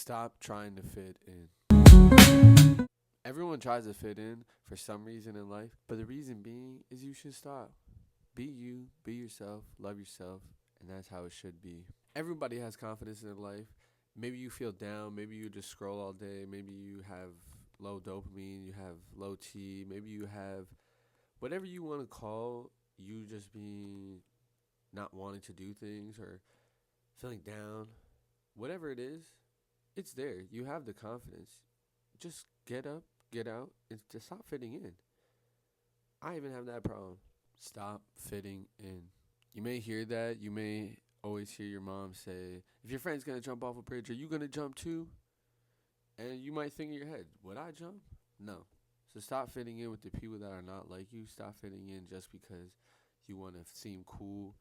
Stop trying to fit in. Everyone tries to fit in for some reason in life, but the reason being is you should stop. Be you, be yourself, love yourself, and that's how it should be. Everybody has confidence in their life. Maybe you feel down, maybe you just scroll all day, maybe you have low dopamine, you have low T, maybe you have whatever you want to call you just being not wanting to do things or feeling down. Whatever it is, it's there. You have the confidence. Just get up, get out, and just stop fitting in. I even have that problem. Stop fitting in. You may hear that. You may always hear your mom say, if your friend's going to jump off a bridge, are you going to jump too? And you might think in your head, would I jump? No. So stop fitting in with the people that are not like you. Stop fitting in just because you want to seem cool,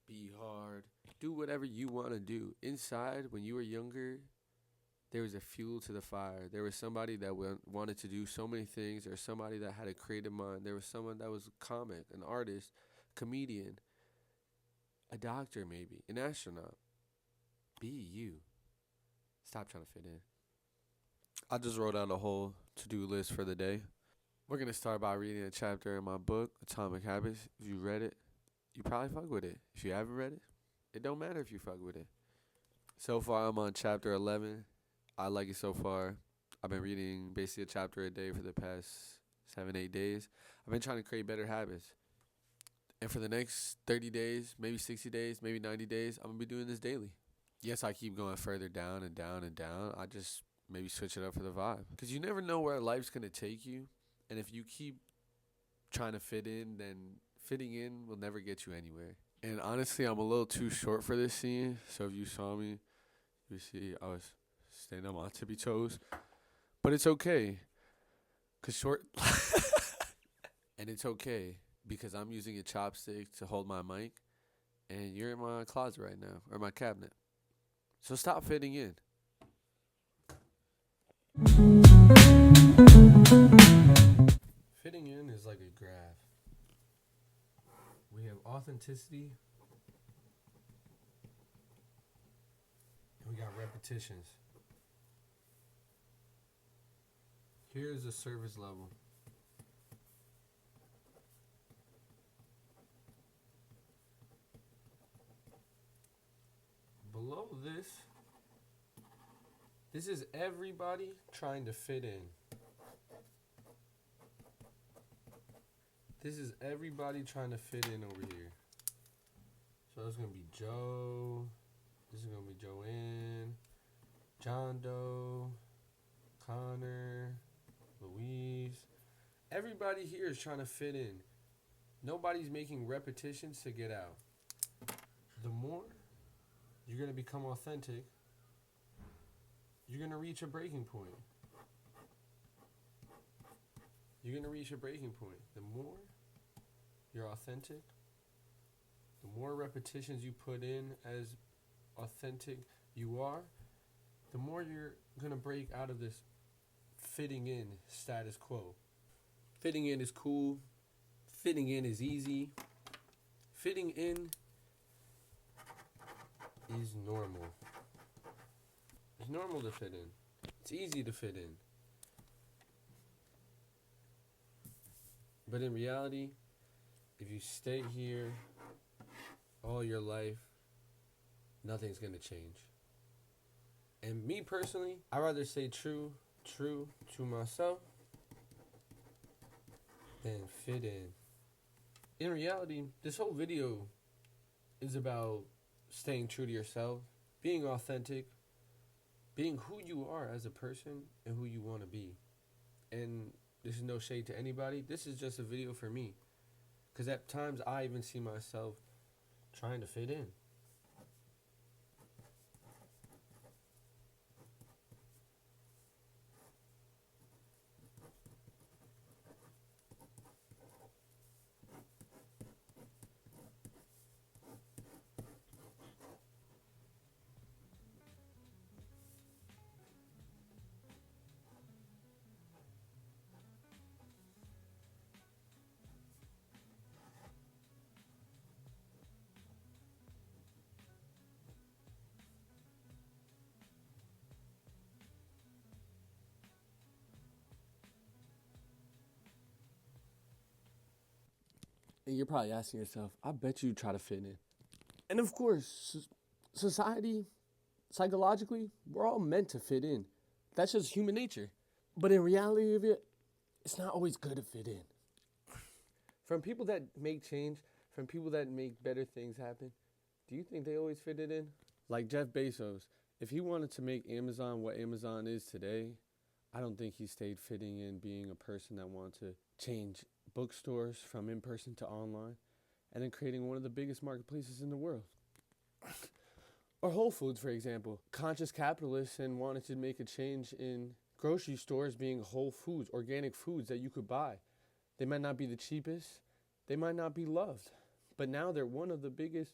be hard, do whatever you want to do. Inside, when you were younger, there was a fuel to the fire. There was somebody that wanted to do so many things. There was somebody that had a creative mind. There was someone that was a comic, an artist, comedian, a doctor maybe, an astronaut. Be you. Stop trying to fit in. I just wrote out a whole to-do list for the day. We're going to start by reading a chapter in my book, Atomic Habits. If you read it, you probably fuck with it. If you haven't read it, it don't matter if you fuck with it. So far, I'm on chapter 11. I like it so far. I've been reading basically a chapter a day for the past 7-8 days. I've been trying to create better habits. And for the next 30 days, maybe 60 days, maybe 90 days, I'm going to be doing this daily. Yes, I keep going further down and down and down. I just maybe switch it up for the vibe. Because you never know where life's going to take you. And if you keep trying to fit in, then fitting in will never get you anywhere. And honestly, I'm a little too short for this scene. So if you saw me, you see I was standing on my tippy toes. But it's okay. Because short... And it's okay. Because I'm using a chopstick to hold my mic. And you're in my closet right now. Or my cabinet. So stop fitting in. Fitting in is like a graph. We have authenticity. And we got repetitions. Here's the service level. Below this is everybody trying to fit in. This is everybody trying to fit in over here. So it's going to be Joe. This is going to be Joanne. John Doe. Connor. Louise. Everybody here is trying to fit in. Nobody's making repetitions to get out. The more you're going to become authentic, you're going to reach a breaking point. You're going to reach a breaking point. The more you're authentic, the more repetitions you put in as authentic you are, the more you're going to break out of this fitting in status quo. Fitting in is cool. Fitting in is easy. Fitting in is normal. It's normal to fit in. It's easy to fit in. But in reality, if you stay here all your life, nothing's going to change. And me personally, I'd rather stay true to myself than fit in. In reality, this whole video is about staying true to yourself, being authentic, being who you are as a person and who you want to be. And this is no shade to anybody. This is just a video for me. Because at times I even see myself trying to fit in. And you're probably asking yourself, I bet you try to fit in. And of course, society, psychologically, we're all meant to fit in. That's just human nature. But in reality of it, it's not always good to fit in. From people that make change, from people that make better things happen, do you think they always fit it in? Like Jeff Bezos, if he wanted to make Amazon what Amazon is today, I don't think he stayed fitting in being a person that wanted to change bookstores from in-person to online and then creating one of the biggest marketplaces in the world. Or Whole Foods, for example. Conscious capitalists and wanted to make a change in grocery stores being whole foods, organic foods that you could buy. They might not be the cheapest. They might not be loved. But now they're one of the biggest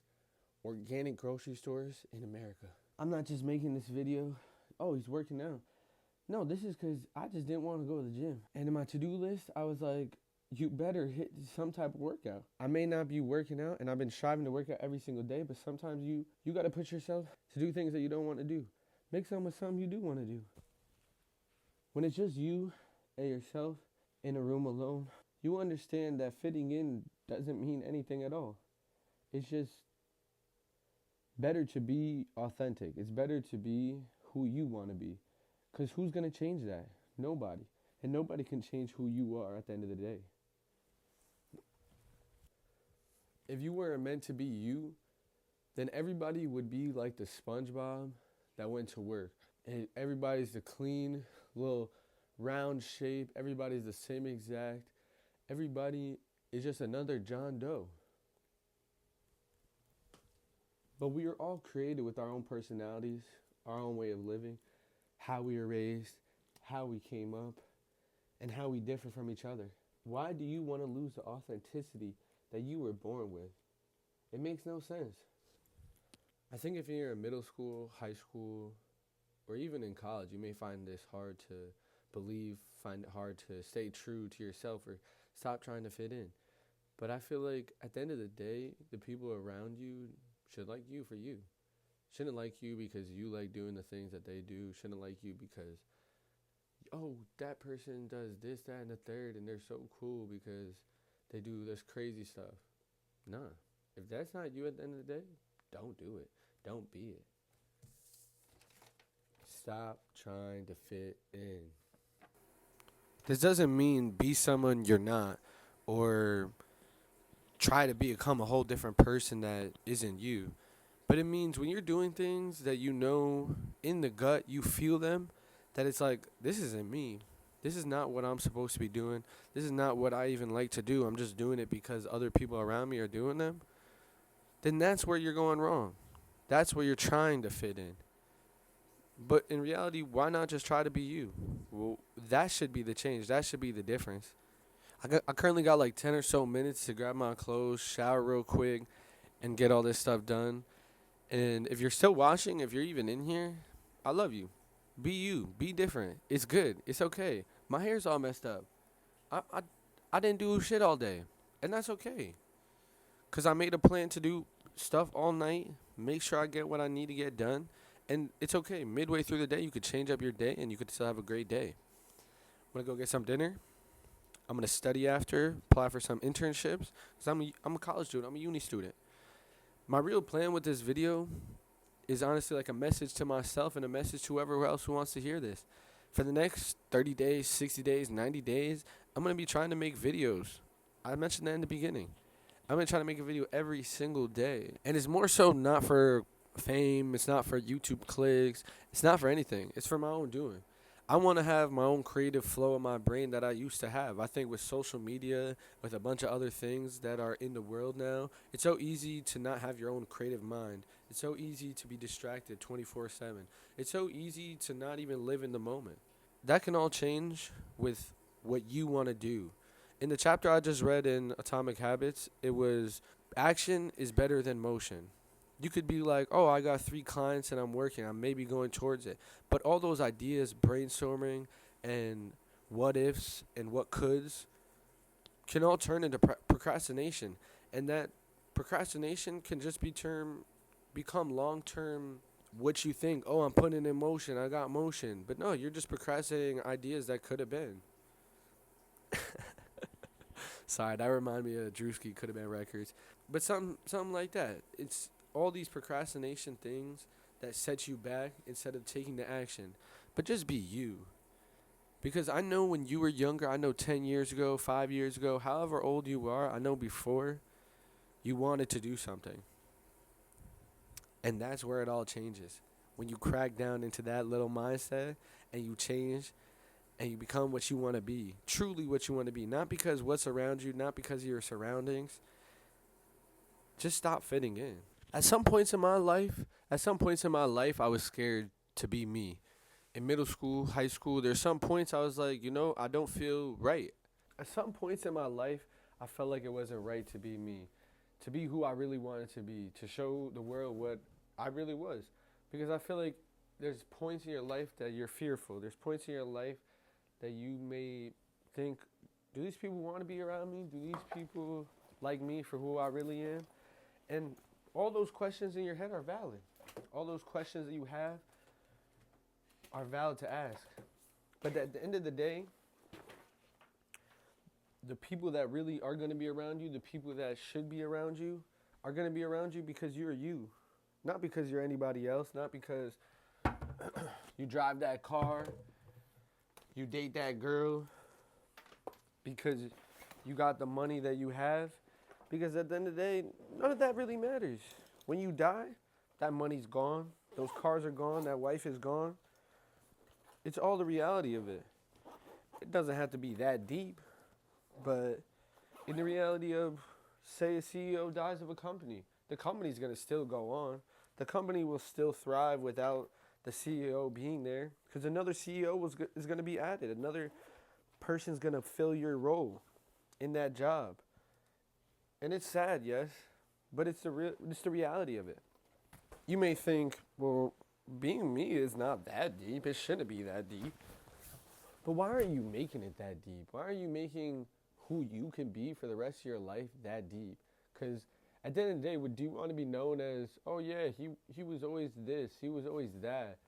organic grocery stores in America. I'm not just making this video, oh, he's working out. No, this is because I just didn't want to go to the gym. And in my to-do list, I was like, you better hit some type of workout. I may not be working out, and I've been striving to work out every single day, but sometimes you got to push yourself to do things that you don't want to do. Mix them with something you do want to do. When it's just you and yourself in a room alone, you understand that fitting in doesn't mean anything at all. It's just better to be authentic. It's better to be who you want to be. Because who's going to change that? Nobody. And nobody can change who you are at the end of the day. If you weren't meant to be you, then everybody would be like the SpongeBob that went to work. And everybody's the clean, little round shape. Everybody's the same exact. Everybody is just another John Doe. But we are all created with our own personalities, our own way of living, how we were raised, how we came up, and how we differ from each other. Why do you want to lose the authenticity that you were born with? It makes no sense. I think if you're in middle school, high school, or even in college, you may find this hard to believe, find it hard to stay true to yourself or stop trying to fit in. But I feel like at the end of the day, the people around you should like you for you. Shouldn't like you because you like doing the things that they do. Shouldn't like you because, oh, that person does this, that, and the third, and they're so cool because they do this crazy stuff. Nah. If that's not you at the end of the day, don't do it. Don't be it. Stop trying to fit in. This doesn't mean be someone you're not or try to become a whole different person that isn't you. But it means when you're doing things that you know in the gut, you feel them, that it's like, this isn't me. This is not what I'm supposed to be doing. This is not what I even like to do. I'm just doing it because other people around me are doing them. Then that's where you're going wrong. That's where you're trying to fit in. But in reality, why not just try to be you? Well, that should be the change. That should be the difference. I currently got like 10 or so minutes to grab my clothes, shower real quick, and get all this stuff done. And if you're still watching, if you're even in here, I love you. Be you. Be different. It's good. It's okay. My hair's all messed up. I didn't do shit all day. And that's okay. Because I made a plan to do stuff all night, make sure I get what I need to get done. And it's okay. Midway through the day, you could change up your day and you could still have a great day. I'm going to go get some dinner. I'm going to study after, apply for some internships. Because I'm a college student. I'm a uni student. My real plan with this video is honestly like a message to myself and a message to whoever else who wants to hear this. For the next 30 days, 60 days, 90 days, I'm going to be trying to make videos. I mentioned that in the beginning. I'm going to try to make a video every single day. And it's more so not for fame. It's not for YouTube clicks. It's not for anything. It's for my own doing. I want to have my own creative flow in my brain that I used to have. I think with social media, with a bunch of other things that are in the world now, it's so easy to not have your own creative mind. It's so easy to be distracted 24/7. It's so easy to not even live in the moment. That can all change with what you want to do. In the chapter I just read in Atomic Habits, it was action is better than motion. You could be like, oh, I got 3 clients and I'm working. I'm maybe going towards it. But all those ideas, brainstorming and what ifs and what coulds can all turn into procrastination. And that procrastination can just become long-term what you think. Oh, I'm putting it in motion. I got motion. But no, you're just procrastinating ideas that could have been. Sorry, that reminded me of Drewski Could Have Been Records. But something like that. It's all these procrastination things that set you back instead of taking the action. But just be you. Because I know when you were younger, I know 10 years ago, 5 years ago, however old you are, I know before, you wanted to do something. And that's where it all changes. When you crack down into that little mindset and you change and you become what you want to be, truly what you want to be. Not because what's around you, not because of your surroundings. Just stop fitting in. At some points in my life, I was scared to be me. In middle school, high school, there's some points I was like, I don't feel right. At some points in my life, I felt like it wasn't right to be me, to be who I really wanted to be, to show the world what I really was. Because I feel like there's points in your life that you're fearful. There's points in your life that you may think, do these people want to be around me? Do these people like me for who I really am? And all those questions in your head are valid. All those questions that you have are valid to ask. But at the end of the day, the people that really are going to be around you, the people that should be around you, are going to be around you because you're you. Not because you're anybody else, not because you drive that car, you date that girl, because you got the money that you have. Because at the end of the day, none of that really matters. When you die, that money's gone, those cars are gone, that wife is gone. It's all the reality of it. It doesn't have to be that deep, but in the reality of, say a CEO dies of a company, the company's going to still go on. The company will still thrive without the CEO being there, because another CEO is going to be added. Another person's going to fill your role in that job. And it's sad, yes, but it's the reality of it. You may think, well, being me is not that deep. It shouldn't be that deep. But why are you making it that deep? Why are you making who you can be for the rest of your life that deep? Because at the end of the day, would you want to be known as, oh yeah, he was always this, he was always that.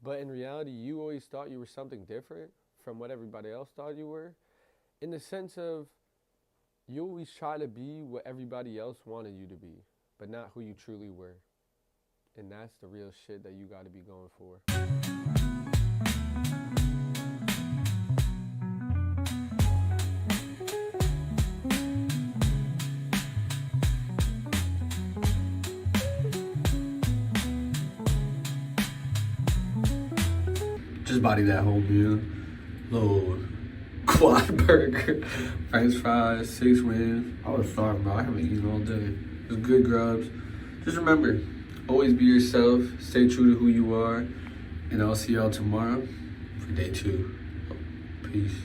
But in reality, you always thought you were something different from what everybody else thought you were? In the sense of, you always try to be what everybody else wanted you to be, but not who you truly were. And that's the real shit that you got to be going for. Just body that whole meal. Little quad burger, french fries, 6 wings. I was starving, bro. I haven't eaten all day. Just good grubs. Just remember, always be yourself. Stay true to who you are. And I'll see y'all tomorrow for day 2. Peace.